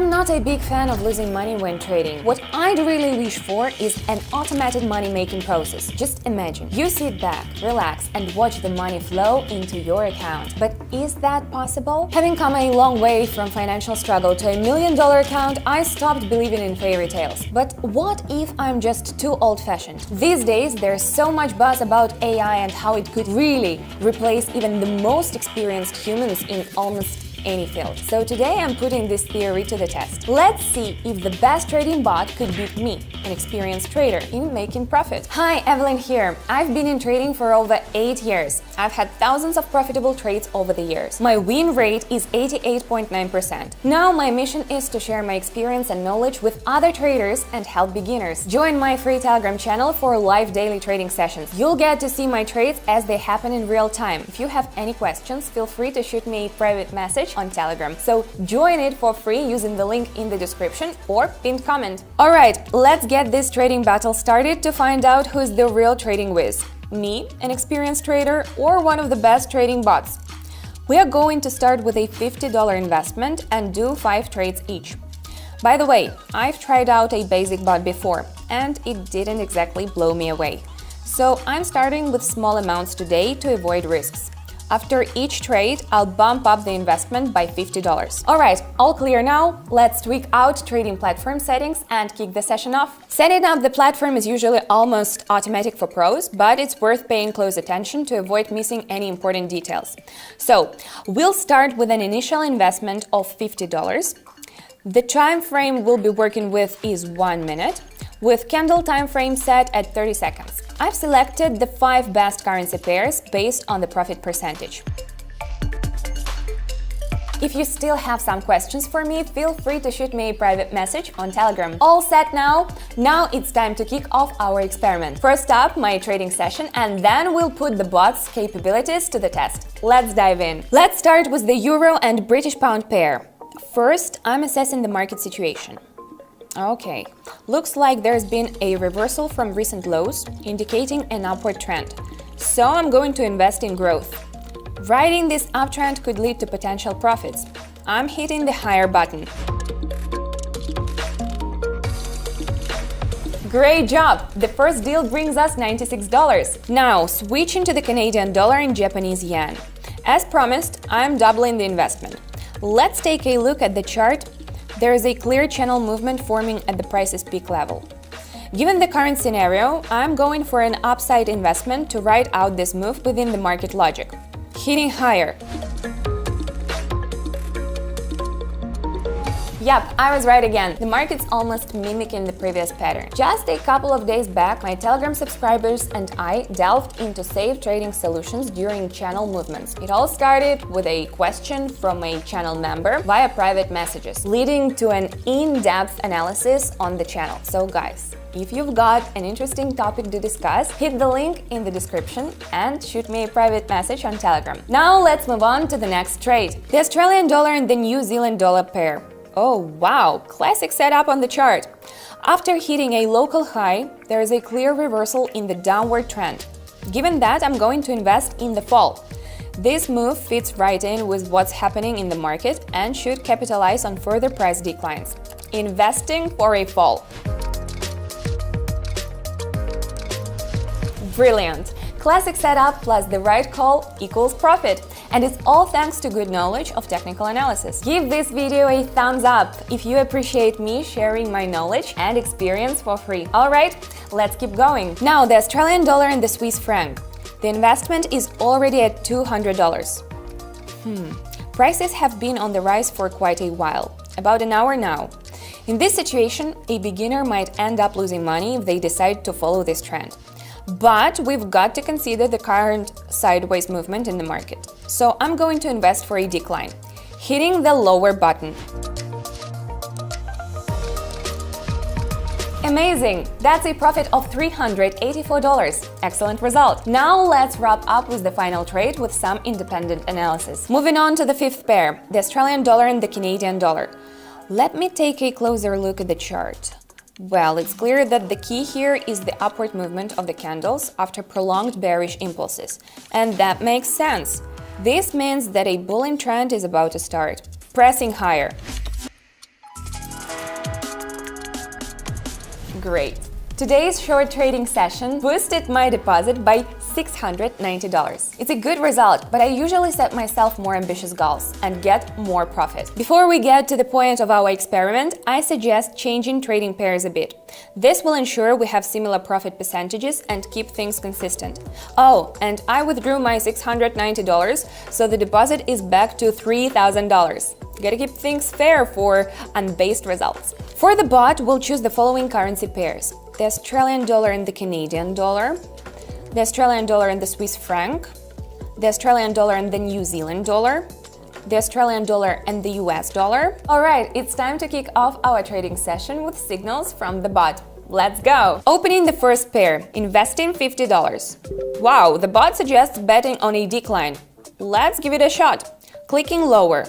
I'm not a big fan of losing money when trading. What I'd really wish for is an automated money-making process. Just imagine, you sit back, relax, and watch the money flow into your account. But is that possible? Having come a long way from financial struggle to $1 million account, I stopped believing in fairy tales. But what if I'm just too old-fashioned? These days, there's so much buzz about AI and how it could really replace even the most experienced humans in almost any field. So today I'm putting this theory to the test. Let's see if the best trading bot could beat me, an experienced trader, in making profit. Hi, Evelyn here. I've been in trading for over 8 years. I've had thousands of profitable trades over the years. My win rate is 88.9%. Now my mission is to share my experience and knowledge with other traders and help beginners. Join my free Telegram channel for live daily trading sessions. You'll get to see my trades as they happen in real time. If you have any questions, feel free to shoot me a private message on Telegram. So join it for free using the link in the description or pinned comment. Alright, let's get this trading battle started to find out who's the real trading whiz. Me, an experienced trader, or one of the best trading bots. We are going to start with a $50 investment and do 5 trades each. By the way, I've tried out a basic bot before and it didn't exactly blow me away. So I'm starting with small amounts today to avoid risks. After each trade, I'll bump up the investment by $50. Alright, all clear now? Let's tweak out trading platform settings and kick the session off. Setting up the platform is usually almost automatic for pros, but it's worth paying close attention to avoid missing any important details. So, we'll start with an initial investment of $50. The time frame we'll be working with is 1 minute, with candle time frame set at 30 seconds. I've selected the 5 best currency pairs based on the profit percentage. If you still have some questions for me, feel free to shoot me a private message on Telegram. All set now? Now it's time to kick off our experiment. First up, my trading session, and then we'll put the bot's capabilities to the test. Let's dive in. Let's start with the Euro and British Pound pair. First, I'm assessing the market situation. Okay, looks like there's been a reversal from recent lows, indicating an upward trend. So I'm going to invest in growth. Riding this uptrend could lead to potential profits. I'm hitting the higher button. Great job! The first deal brings us $96. Now, switching to the Canadian dollar and Japanese yen. As promised, I'm doubling the investment. Let's take a look at the chart. There is a clear channel movement forming at the price's peak level. Given the current scenario, I'm going for an upside investment to ride out this move within the market logic. Hitting higher. Yep, I was right again. The market's almost mimicking the previous pattern. Just a couple of days back, my Telegram subscribers and I delved into safe trading solutions during channel movements. It all started with a question from a channel member via private messages, leading to an in-depth analysis on the channel. So guys, if you've got an interesting topic to discuss, hit the link in the description and shoot me a private message on Telegram. Now let's move on to the next trade. The Australian dollar and the New Zealand dollar pair. Oh wow, classic setup on the chart. After hitting a local high, there is a clear reversal in the downward trend. Given that, I'm going to invest in the fall. This move fits right in with what's happening in the market and should capitalize on further price declines. Investing for a fall. Brilliant! Classic setup plus the right call equals profit. And it's all thanks to good knowledge of technical analysis. Give this video a thumbs up if you appreciate me sharing my knowledge and experience for free. Alright, let's keep going. Now the Australian dollar and the Swiss franc. The investment is already at $200. Prices have been on the rise for quite a while, about an hour now. In this situation, a beginner might end up losing money if they decide to follow this trend. But we've got to consider the current sideways movement in the market. So I'm going to invest for a decline, hitting the lower button. Amazing! That's a profit of $384. Excellent result. Now let's wrap up with the final trade with some independent analysis. Moving on to the fifth pair, the Australian dollar and the Canadian dollar. Let me take a closer look at the chart. Well, it's clear that the key here is the upward movement of the candles after prolonged bearish impulses. And that makes sense. This means that a bullish trend is about to start, pressing higher. Great! Today's short trading session boosted my deposit by $690. It's a good result, but I usually set myself more ambitious goals and get more profit. Before we get to the point of our experiment, I suggest changing trading pairs a bit. This will ensure we have similar profit percentages and keep things consistent. Oh, and I withdrew my $690, so the deposit is back to $3,000. Gotta keep things fair for unbased results. For the bot, we'll choose the following currency pairs: the Australian dollar and the Canadian dollar, the Australian dollar and the Swiss franc, the Australian dollar and the New Zealand dollar, the Australian dollar and the US dollar. Alright, it's time to kick off our trading session with signals from the bot. Let's go! Opening the first pair, investing $50. Wow, the bot suggests betting on a decline. Let's give it a shot. Clicking lower.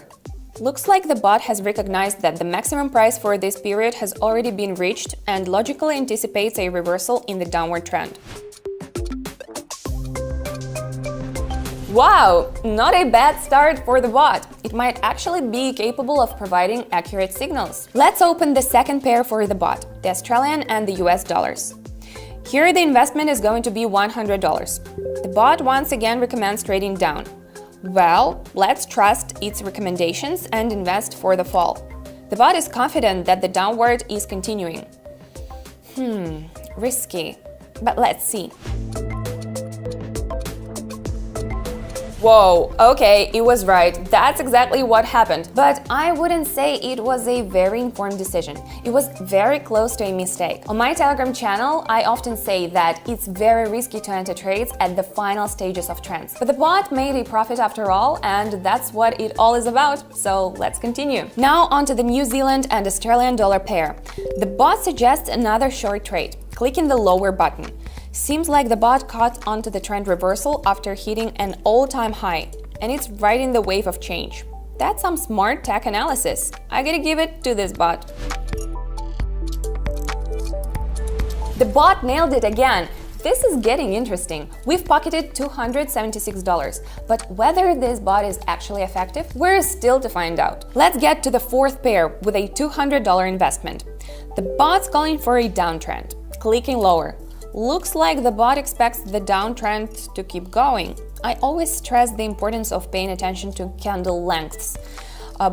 Looks like the bot has recognized that the maximum price for this period has already been reached and logically anticipates a reversal in the downward trend. Wow! Not a bad start for the bot. It might actually be capable of providing accurate signals. Let's open the second pair for the bot, the Australian and the US dollars. Here the investment is going to be $100. The bot once again recommends trading down. Well, let's trust its recommendations and invest for the fall. The bot is confident that the downward is continuing. Risky, but let's see. Whoa, okay, it was right. That's exactly what happened. But I wouldn't say it was a very informed decision. It was very close to a mistake. On my Telegram channel, I often say that it's very risky to enter trades at the final stages of trends. But the bot made a profit after all, and that's what it all is about. So let's continue. Now onto the New Zealand and Australian dollar pair. The bot suggests another short trade. Clicking the lower button. Seems like the bot caught onto the trend reversal after hitting an all-time high, and it's riding the wave of change. That's some smart tech analysis. I gotta give it to this bot. The bot nailed it again. This is getting interesting. We've pocketed $276, but whether this bot is actually effective, we're still to find out. Let's get to the fourth pair with a $200 investment. The bot's calling for a downtrend. Clicking lower. Looks like the bot expects the downtrend to keep going. I always stress the importance of paying attention to candle lengths.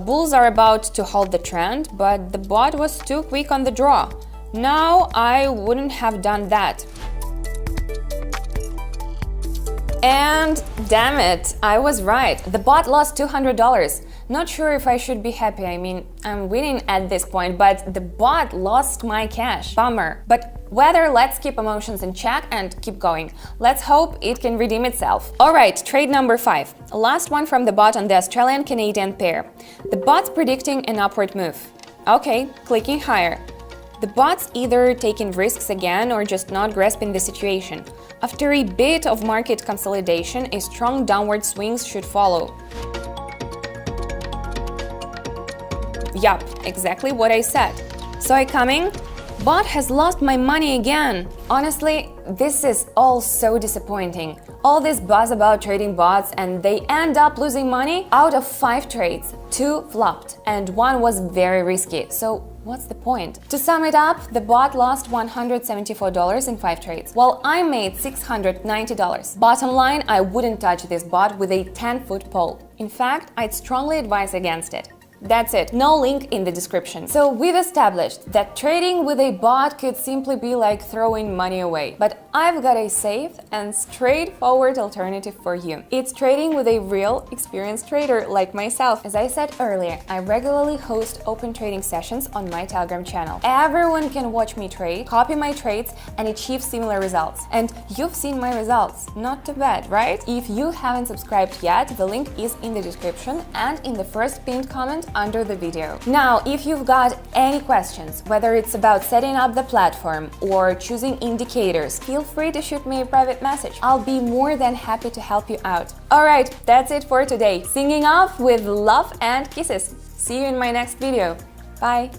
Bulls are about to halt the trend, but the bot was too quick on the draw. Now I wouldn't have done that. And damn it, I was right. The bot lost $200. Not sure if I should be happy. I mean, I'm winning at this point, but the bot lost my cash. Bummer. But let's keep emotions in check and keep going. Let's hope it can redeem itself. Alright, trade number 5. Last one from the bot on the Australian-Canadian pair. The bot's predicting an upward move. Okay, clicking higher. The bot's either taking risks again or just not grasping the situation. After a bit of market consolidation, a strong downward swings should follow. Yup, exactly what I said. Saw it coming? Bot has lost my money again. Honestly, this is all so disappointing. All this buzz about trading bots and they end up losing money? Out of 5 trades, 2 flopped and 1 was very risky. So what's the point? To sum it up, the bot lost $174 in 5 trades, while I made $690. Bottom line, I wouldn't touch this bot with a 10-foot pole. In fact, I'd strongly advise against it. That's it, no link in the description. So we've established that trading with a bot could simply be like throwing money away. But I've got a safe and straightforward alternative for you. It's trading with a real, experienced trader like myself. As I said earlier, I regularly host open trading sessions on my Telegram channel. Everyone can watch me trade, copy my trades, and achieve similar results. And you've seen my results. Not too bad, right? If you haven't subscribed yet, the link is in the description and in the first pinned comment under the video. Now, if you've got any questions, whether it's about setting up the platform or choosing indicators, feel free to shoot me a private message. I'll be more than happy to help you out. Alright, that's it for today. Singing off with love and kisses. See you in my next video. Bye!